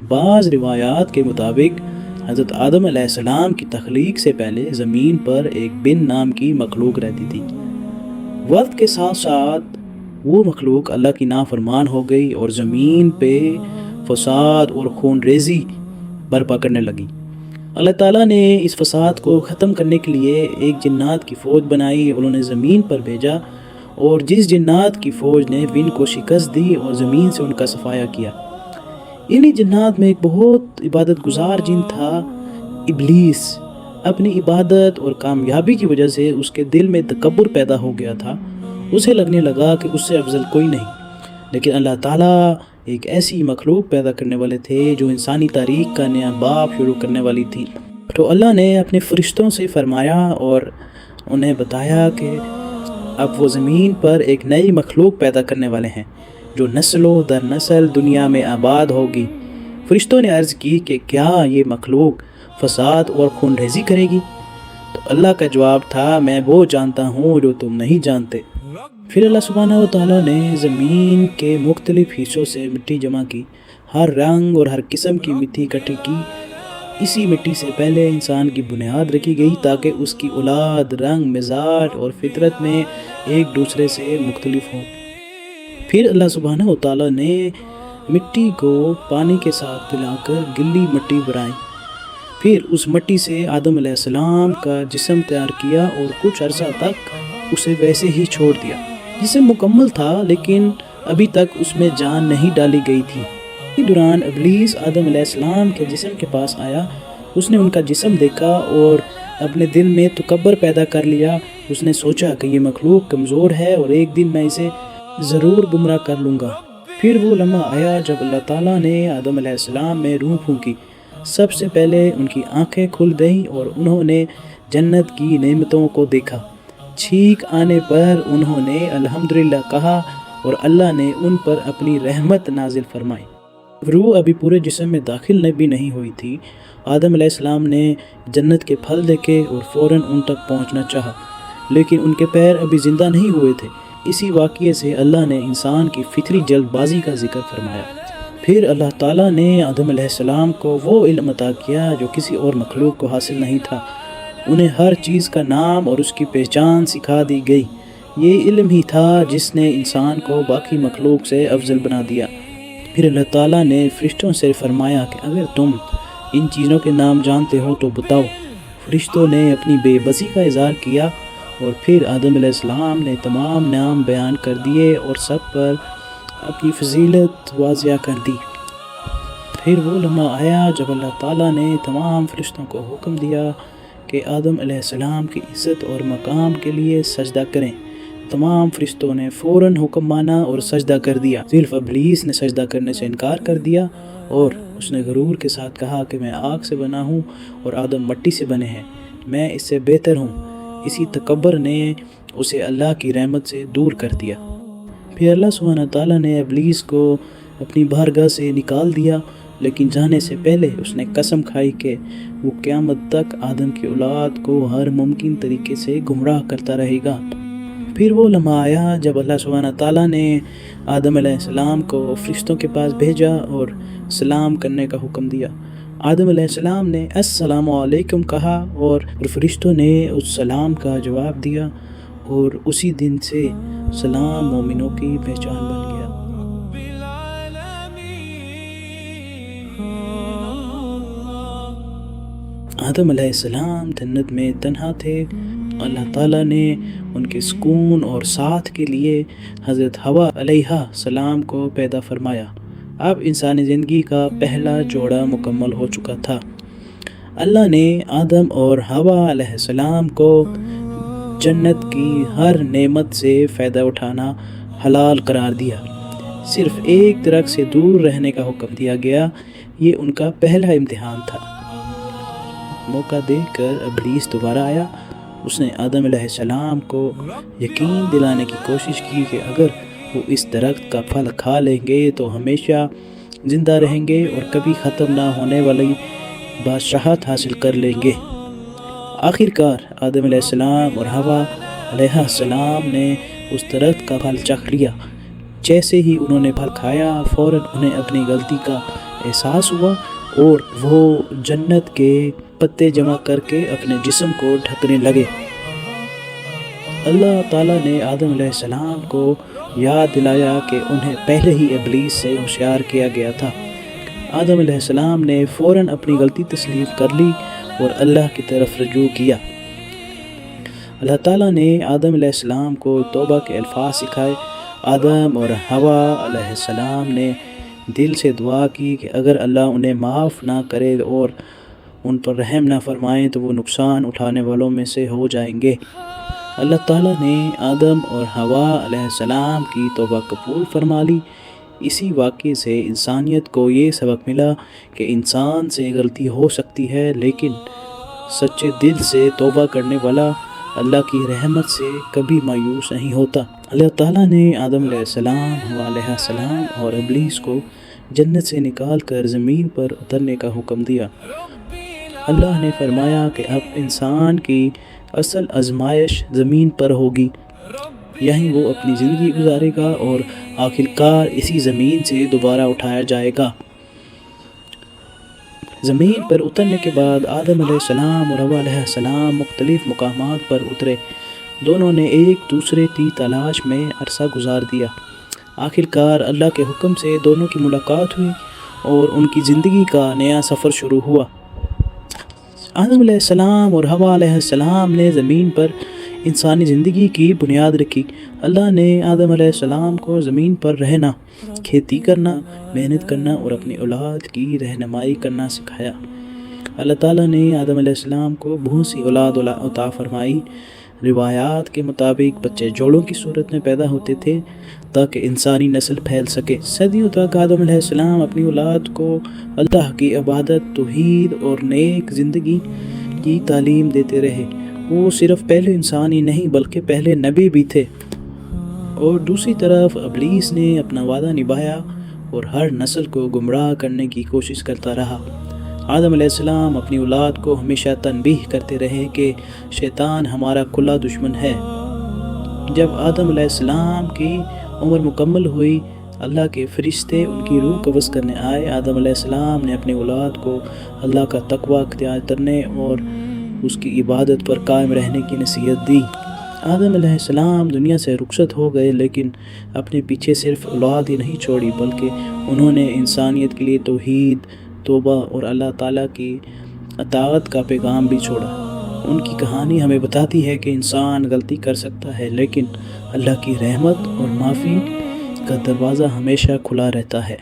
بعض روایات کے مطابق حضرت آدم علیہ السلام کی تخلیق سے پہلے زمین پر ایک بن نام کی مخلوق رہتی تھی۔ وقت کے ساتھ ساتھ وہ مخلوق اللہ کی نافرمان ہو گئی اور زمین پہ فساد اور خون ریزی برپا کرنے لگی۔ اللہ تعالیٰ نے اس فساد کو ختم کرنے کے لیے ایک جنات کی فوج بنائی اور انہیں زمین پر بھیجا، اور جس جنات کی فوج نے بن کو شکست دی اور زمین سے ان کا صفایا کیا، انہی جنات میں ایک بہت عبادت گزار جن تھا، ابلیس۔ اپنی عبادت اور کامیابی کی وجہ سے اس کے دل میں تکبر پیدا ہو گیا تھا۔ اسے لگنے لگا کہ اس سے افضل کوئی نہیں۔ لیکن اللہ تعالیٰ ایک ایسی مخلوق پیدا کرنے والے تھے جو انسانی تاریخ کا نیا باب شروع کرنے والی تھی۔ تو اللہ نے اپنے فرشتوں سے فرمایا اور انہیں بتایا کہ اب وہ زمین پر ایک نئی مخلوق پیدا کرنے والے ہیں جو نسلوں در نسل دنیا میں آباد ہوگی۔ فرشتوں نے عرض کی کہ کیا یہ مخلوق فساد اور خون ریزی کرے گی؟ تو اللہ کا جواب تھا، میں وہ جانتا ہوں جو تم نہیں جانتے۔ پھر اللہ سبحانہ و تعالیٰ نے زمین کے مختلف حصوں سے مٹی جمع کی، ہر رنگ اور ہر قسم کی مٹی اکٹھی کی۔ اسی مٹی سے پہلے انسان کی بنیاد رکھی گئی تاکہ اس کی اولاد رنگ، مزاج اور فطرت میں ایک دوسرے سے مختلف ہوں۔ پھر اللہ سبحانہ و تعالیٰ نے مٹی کو پانی کے ساتھ ملا کر گلی مٹی بنائی۔ پھر اس مٹی سے آدم علیہ السلام کا جسم تیار کیا اور کچھ عرصہ تک اسے ویسے ہی چھوڑ دیا۔ جسم مکمل تھا لیکن ابھی تک اس میں جان نہیں ڈالی گئی تھی۔ اسی دوران ابلیس آدم علیہ السلام کے جسم کے پاس آیا۔ اس نے ان کا جسم دیکھا اور اپنے دل میں تکبر پیدا کر لیا۔ اس نے سوچا کہ یہ مخلوق کمزور ہے اور ایک دن میں اسے ضرور گمراہ کر لوں گا۔ پھر وہ لمحہ آیا جب اللہ تعالیٰ نے آدم علیہ السلام میں روح پھونکی۔ سب سے پہلے ان کی آنکھیں کھل گئیں اور انہوں نے جنت کی نعمتوں کو دیکھا۔ چھینک آنے پر انہوں نے الحمدللہ کہا اور اللہ نے ان پر اپنی رحمت نازل فرمائی۔ روح ابھی پورے جسم میں داخل بھی نہیں ہوئی تھی۔ آدم علیہ السلام نے جنت کے پھل دیکھے اور فوراً ان تک پہنچنا چاہا، لیکن ان کے پیر ابھی زندہ نہیں ہوئے تھے۔ اسی واقعے سے اللہ نے انسان کی فطری جلد بازی کا ذکر فرمایا۔ پھر اللہ تعالیٰ نے آدم علیہ السلام کو وہ علم عطا کیا جو کسی اور مخلوق کو حاصل نہیں تھا۔ انہیں ہر چیز کا نام اور اس کی پہچان سکھا دی گئی۔ یہ علم ہی تھا جس نے انسان کو باقی مخلوق سے افضل بنا دیا۔ پھر اللہ تعالیٰ نے فرشتوں سے فرمایا کہ اگر تم ان چیزوں کے نام جانتے ہو تو بتاؤ۔ فرشتوں نے اپنی بے بسی کا اظہار کیا اور پھر آدم علیہ السلام نے تمام نام بیان کر دیے اور سب پر اپنی فضیلت واضح کر دی۔ پھر وہ لمحہ آیا جب اللہ تعالیٰ نے تمام فرشتوں کو حکم دیا کہ آدم علیہ السلام کی عزت اور مقام کے لیے سجدہ کریں۔ تمام فرشتوں نے فوراً حکم مانا اور سجدہ کر دیا۔ صرف ابلیس نے سجدہ کرنے سے انکار کر دیا اور اس نے غرور کے ساتھ کہا کہ میں آگ سے بنا ہوں اور آدم مٹی سے بنے ہیں، میں اس سے بہتر ہوں۔ اسی تکبر نے اسے اللہ کی رحمت سے دور کر دیا۔ پھر اللہ سبحانہ تعالیٰ نے ابلیس کو اپنی بارگاہ سے نکال دیا، لیکن جانے سے پہلے اس نے قسم کھائی کہ وہ قیامت تک آدم کی اولاد کو ہر ممکن طریقے سے گمراہ کرتا رہے گا۔ پھر وہ لمحہ آیا جب اللہ سبحانہ تعالیٰ نے آدم علیہ السلام کو فرشتوں کے پاس بھیجا اور سلام کرنے کا حکم دیا۔ آدم علیہ السلام نے السلام علیکم کہا اور فرشتوں نے اس سلام کا جواب دیا، اور اسی دن سے سلام مومنوں کی پہچان بن گیا۔ آدم علیہ السلام جنت میں تنہا تھے۔ اللہ تعالیٰ نے ان کے سکون اور ساتھ کے لیے حضرت حوا علیہ السلام کو پیدا فرمایا۔ اب انسانی زندگی کا پہلا جوڑا مکمل ہو چکا تھا۔ اللہ نے آدم اور حوا علیہ السلام کو جنت کی ہر نعمت سے فائدہ اٹھانا حلال قرار دیا۔ صرف ایک درخت سے دور رہنے کا حکم دیا گیا۔ یہ ان کا پہلا امتحان تھا۔ موقع دیکھ کر ابلیس دوبارہ آیا۔ اس نے آدم علیہ السلام کو یقین دلانے کی کوشش کی کہ اگر وہ اس درخت کا پھل کھا لیں گے تو ہمیشہ زندہ رہیں گے اور کبھی ختم نہ ہونے والی بادشاہت حاصل کر لیں گے۔ آخر کار آدم علیہ السلام اور حوا علیہ السلام نے اس درخت کا پھل چکھ لیا۔ جیسے ہی انہوں نے پھل کھایا فوراً انہیں اپنی غلطی کا احساس ہوا اور وہ جنت کے پتے جمع کر کے اپنے جسم کو ڈھکنے لگے۔ اللہ تعالیٰ نے آدم علیہ السلام کو یاد دلایا کہ انہیں پہلے ہی ابلیس سے ہوشیار کیا گیا تھا۔ آدم علیہ السلام نے فوراً اپنی غلطی تسلیم کر لی اور اللہ کی طرف رجوع کیا۔ اللہ تعالیٰ نے آدم علیہ السلام کو توبہ کے الفاظ سکھائے۔ آدم اور حوا علیہ السلام نے دل سے دعا کی کہ اگر اللہ انہیں معاف نہ کرے اور ان پر رحم نہ فرمائے تو وہ نقصان اٹھانے والوں میں سے ہو جائیں گے۔ اللہ تعالیٰ نے آدم اور حوا علیہ السلام کی توبہ قبول فرما لی۔ اسی واقعے سے انسانیت کو یہ سبق ملا کہ انسان سے غلطی ہو سکتی ہے لیکن سچے دل سے توبہ کرنے والا اللہ کی رحمت سے کبھی مایوس نہیں ہوتا۔ اللہ تعالیٰ نے آدم علیہ السلام، حوا علیہ السلام اور ابلیس کو جنت سے نکال کر زمین پر اترنے کا حکم دیا۔ اللہ نے فرمایا کہ اب انسان کی اصل آزمائش زمین پر ہوگی، یہیں وہ اپنی زندگی گزارے گا اور آخرکار اسی زمین سے دوبارہ اٹھایا جائے گا۔ زمین پر اترنے کے بعد آدم علیہ السلام اور حوا علیہ السلام مختلف مقامات پر اترے۔ دونوں نے ایک دوسرے کی تلاش میں عرصہ گزار دیا۔ آخرکار اللہ کے حکم سے دونوں کی ملاقات ہوئی اور ان کی زندگی کا نیا سفر شروع ہوا۔ آدم علیہ السلام اور حوا علیہ السلام نے زمین پر انسانی زندگی کی بنیاد رکھی۔ اللہ نے آدم علیہ السلام کو زمین پر رہنا، کھیتی کرنا، محنت کرنا اور اپنی اولاد کی رہنمائی کرنا سکھایا۔ اللہ تعالیٰ نے آدم علیہ السلام کو بہت سی اولاد عطا فرمائی۔ روایات کے مطابق بچے جوڑوں کی صورت میں پیدا ہوتے تھے تاکہ انسانی نسل پھیل سکے۔ صدیوں تک آدم علیہ السلام اپنی اولاد کو اللہ کی عبادت، توحید اور نیک زندگی کی تعلیم دیتے رہے۔ وہ صرف پہلے انسان ہی نہیں بلکہ پہلے نبی بھی تھے۔ اور دوسری طرف ابلیس نے اپنا وعدہ نبھایا اور ہر نسل کو گمراہ کرنے کی کوشش کرتا رہا۔ آدم علیہ السلام اپنی اولاد کو ہمیشہ تنبیہ کرتے رہے کہ شیطان ہمارا کھلا دشمن ہے۔ جب آدم علیہ السلام کی عمر مکمل ہوئی، اللہ کے فرشتے ان کی روح قبض کرنے آئے۔ آدم علیہ السلام نے اپنی اولاد کو اللہ کا تقوی اختیار کرنے اور اس کی عبادت پر قائم رہنے کی نصیحت دی۔ آدم علیہ السلام دنیا سے رخصت ہو گئے لیکن اپنے پیچھے صرف اولاد ہی نہیں چھوڑی بلکہ انہوں نے انسانیت کے لیے توحید، توبہ اور اللہ تعالیٰ کی اطاعت کا پیغام بھی چھوڑا۔ ان کی کہانی ہمیں بتاتی ہے کہ انسان غلطی کر سکتا ہے لیکن اللہ کی رحمت اور معافی کا دروازہ ہمیشہ کھلا رہتا ہے۔